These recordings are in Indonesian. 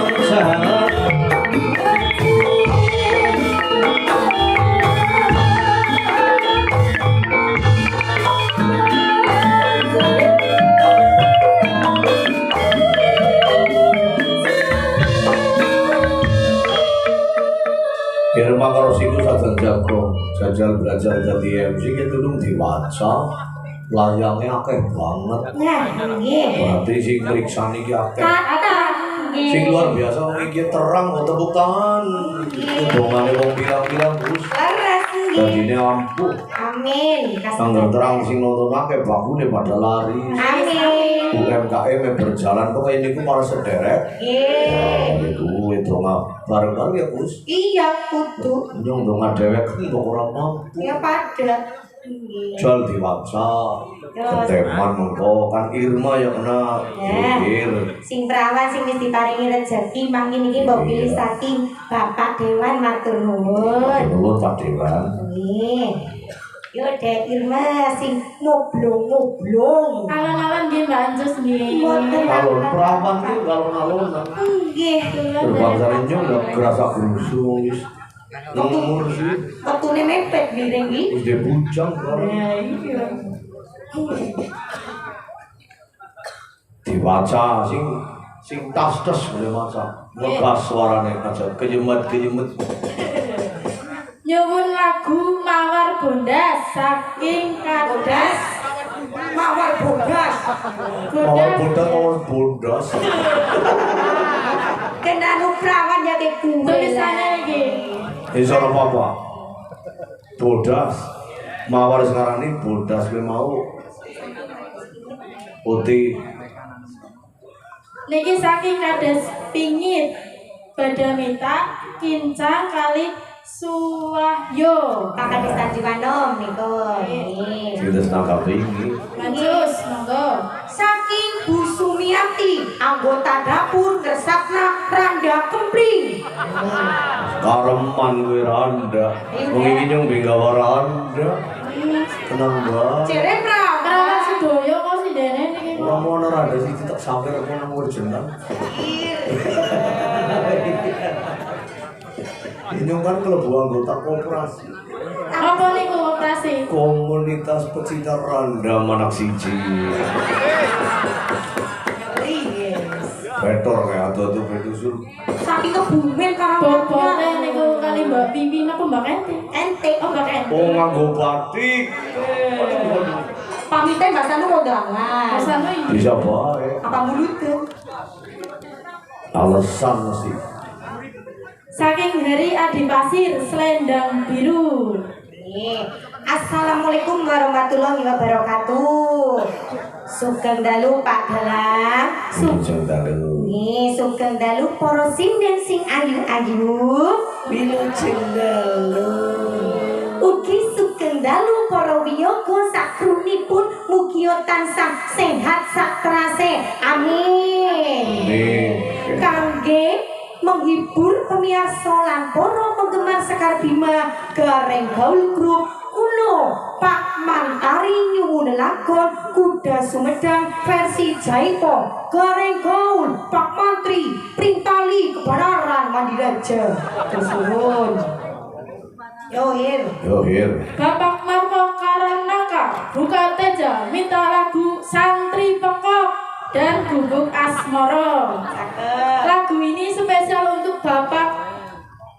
Irma karo siku sajan jago jajal belajar jadi MC itu dong diwaca layangnya akeh banget. Nah, nggih. Berarti sing mriksani ki akeh. Nggih. Sing luar biasa wong iki terang kok tepuk tangan. Dongane wong pirang-pirang Gus. Leres nggih. Dadine ampuh. Amin. Tanggal terang sing nonton akeh bakune pada lari. Amin. UMKM berjalan kok ini ku para sederek. Nggih. Itu bareng kali ya Gus. Iya, kudu. Nyong donga dhewek kok ora mampu. Ya pada. Jual diwaca. Keteman mengko kan Irma ya kena pikir. Sing perawan sing wis diparingi rejeki mangkin iki mbok pilih saking Bapak Dewan matur nuwun. Nuwun Pak Dewan. Nggih. Yo Dek Irma sing ngoblong-ngoblong. Alon-alon nggih Mbak Anjus nggih. Kalau perawan ki alon-alon. Nggih. Berbangsa nyong ya kerasa grusung wis. Nomor sih. Wektune mepet miring iki. Wis dibujang kan. Nah, iya. Diwaca sing tas-tas boleh maca. Ngegas suarane aja kejemet-kejemet. Nyuwun lagu Mawar Bondas saking Kadas. Mawar bogas. Mawar bondas. Kena nu perawan ya ke kuwe. Tulisannya iki. Iso apa-apa. Bodas. Mawar sekarang ini bodas kowe mau. Putih. Niki saking Kadas Pingit. Badamita Kincang kali Suwahyo. Kakak di Stajiwanom niku. Nggih. Kita setangkap ini. Anjus, monggo. Saking Bu Sumiati, anggota dapur Gersakna Randa Kempling. Kareman kowe Randa. Wong iki nyong benggawa Randa. Tenang banget. Cerepra. Kerawan sedoyo kok sindene niki. Ora mau Randa sih tak sampai kok nang urgentan. Ini kan kelebu anggota koperasi. Apa niku operasi? Komunitas pecinta Randa Manak Siji. Betor kayak atuh betusul. Saking kebumen Bobote karo niku kali Mbak Pipi napa Mbak Ente? ente. Oh Mbak Ente. Oh nganggo batik. Pamiten bahasane kondangan. Rasane iki. Bisa bae. Apa mulutkeun? Alasan sih. Saking Hari Adi Pasir Selendang Biru. Nggih. Assalamualaikum warahmatullahi wabarakatuh. Sugeng dalu Pak Dalang. Sugeng dalu. Nggih, sugeng dalu para sinden sing ayu-ayu. Wilujeng dalu. Ugi sugeng dalu para wiyaga sakrunipun mugi tansah sehat sakrase. Amin. Kangge menghibur pemirsa lan para penggemar Sekar Bima Gareng Gaul Group kulo Pak Mantari nyuwun lakon Kuda Sumedang versi Jaipo Gareng Gaul Pak Mantri Printali Kebanaran Mandiraja tersuwun. Yo hir. Bapak Marmo Karanaka Buka Teja minta lagu Santri Pekok dan Guguk Asmoro. Lagu ini spesial untuk Bapak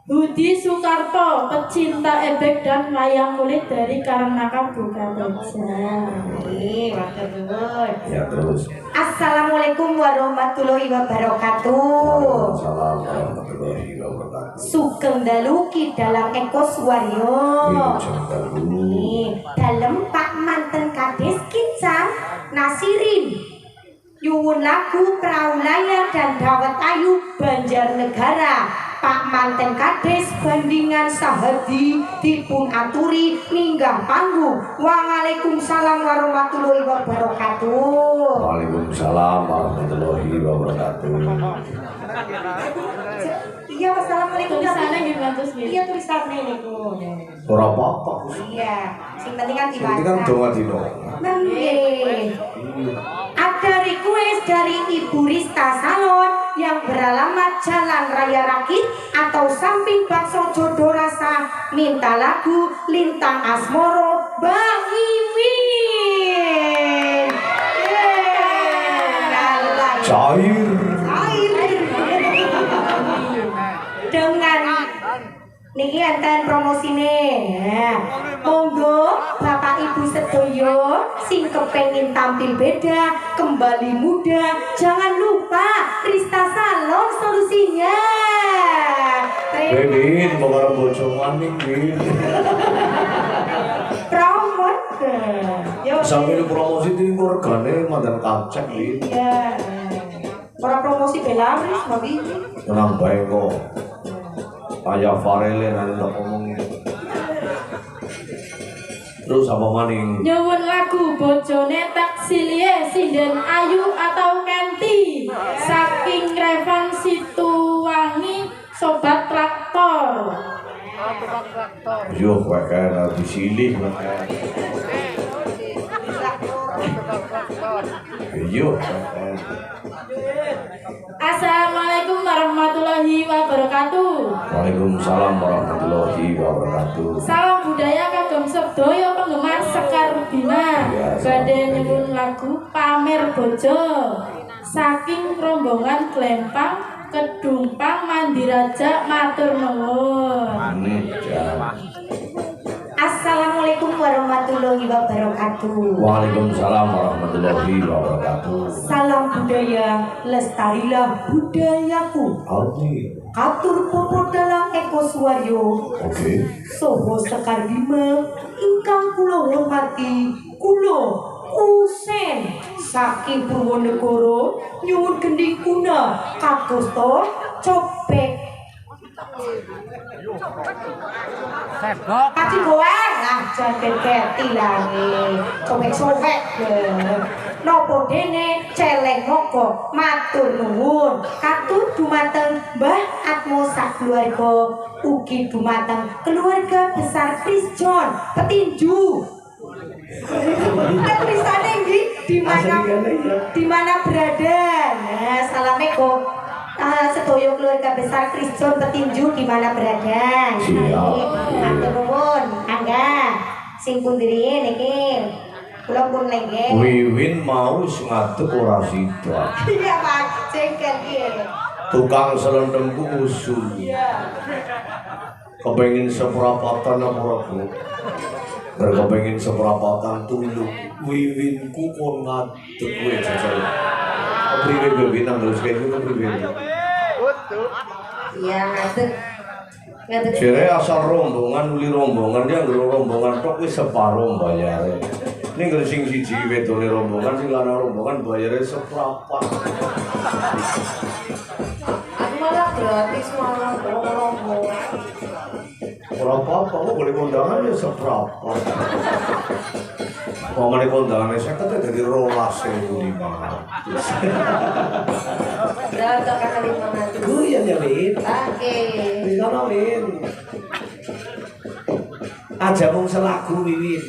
Budi Soekarto, pecinta ebek dan wayang kulit dari Karanaka Buka Teja. Ya terus. Assalamualaikum warahmatullahi wabarakatuh. Waalaikumsalam warahmatullahi wabarakatuh. Sugeng dalu Ki Dalang Eko Suwaryo. Wilujeng dalu. Dalem Pak Manten Kades Kincang Nasirin. Nyuwun lagu Perahu Layar dan Dawet Ayu Banjarnegara. Pak Manten Kades bandingan sahadi dipun aturi minggah panggung. Waalaikumsalam warahmatullahi wabarakatuh. Waalaikumsalam warahmatullahi wabarakatuh. Iya, wassalamualaikum. Tulisannya gimana terus gitu? Iya, tulisannya niku. Ora apa-apa. Iya, sing penting kan Ini kan dibaca. donga dino. Nggih. Ada request dari Ibu Rista Salon yang beralamat Jalan Raya Rakit atau samping bakso Jodoh Rasa, minta lagu Lintang Asmoro Bang Imin. Cair. Dengan niki enten promosine. Nah, monggo Bapak Ibu sedoyo sing kepengin tampil beda, kembali muda, jangan lupa Rista Salon solusinya. Win, bawa bojo maning Win. Promot. Yo. Sambil promosi di regane mandan kacek Win. Iya. Ora promosi Belaris babi. Tenang bae kok. Kayak Farele nanti tak ngomongin. Terus apa maning? Nyuwun lagu bojone Taksilie Sinden Ayu atau Kenti saking Revan Situwangi Sobat Traktor. Yo kayak di silih. Yo. Assalamualaikum warahmatullahi wabarakatuh. Waalaikumsalam warahmatullahi wabarakatuh. Salam budaya kagem sedaya penggemar Sekar Bima. Badhe nyuwun lagu Pamer Bojo saking rombongan Glempang Kedumpang Mandiraja matur nuwun. Assalamualaikum warahmatullahi wabarakatuh. Waalaikumsalam warahmatullahi wabarakatuh. Salam budaya, lestarilah budayaku. Aldi. Katur popo dalam Eko Suwaryo. Oke. Soho Sekar Bima ingkang kula hormati, kula Kusen saking Purwonegoro nyuwun gending kuna kadosta cobek. Kaki goeng lah jangan keti lagi cobek-cobek nopo dene celeng moko matur nuwun katut dumateng Mbah Atmo sak keluarga ugi dumateng keluarga besar Chris John Petinju. Tulisannya di mana berada. Nah, assalamualaikum. Sedoyo keluarga besar Chris John Petinju di mana berada. Matur nuwun, angga sing pundiri niki. Kula pun lengge. Wiwin mau ngadeg ora sida. Iya, Pak. Cengkel iki. Tukang selendemku usul. Iya. Kepengin seperapatan apa ora, Bu? Kepengin seperapatan tulung. Wiwinku kon ngadeg kowe jajal. Priwe Wiwin nang terus kene priwe. Iya, ngadeg. Ngadeg. Jere asal rombongan uli rombongan dia nggo rombongan tok wis separo bayare. Ning nggo sing siji wedone rombongan sing ana rombongan bayare seprapat. Aku malah gratis malah rombongan. Ora apa-apa kok boleh kondangan ya seprapat. Mau meneh kondangane 50 dadi 12.500. Berapa kali 500? Guyon ya, Win. Oke. Wis ana, Win. Aja mung selaku Wiwin.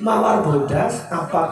Mawar bodas apa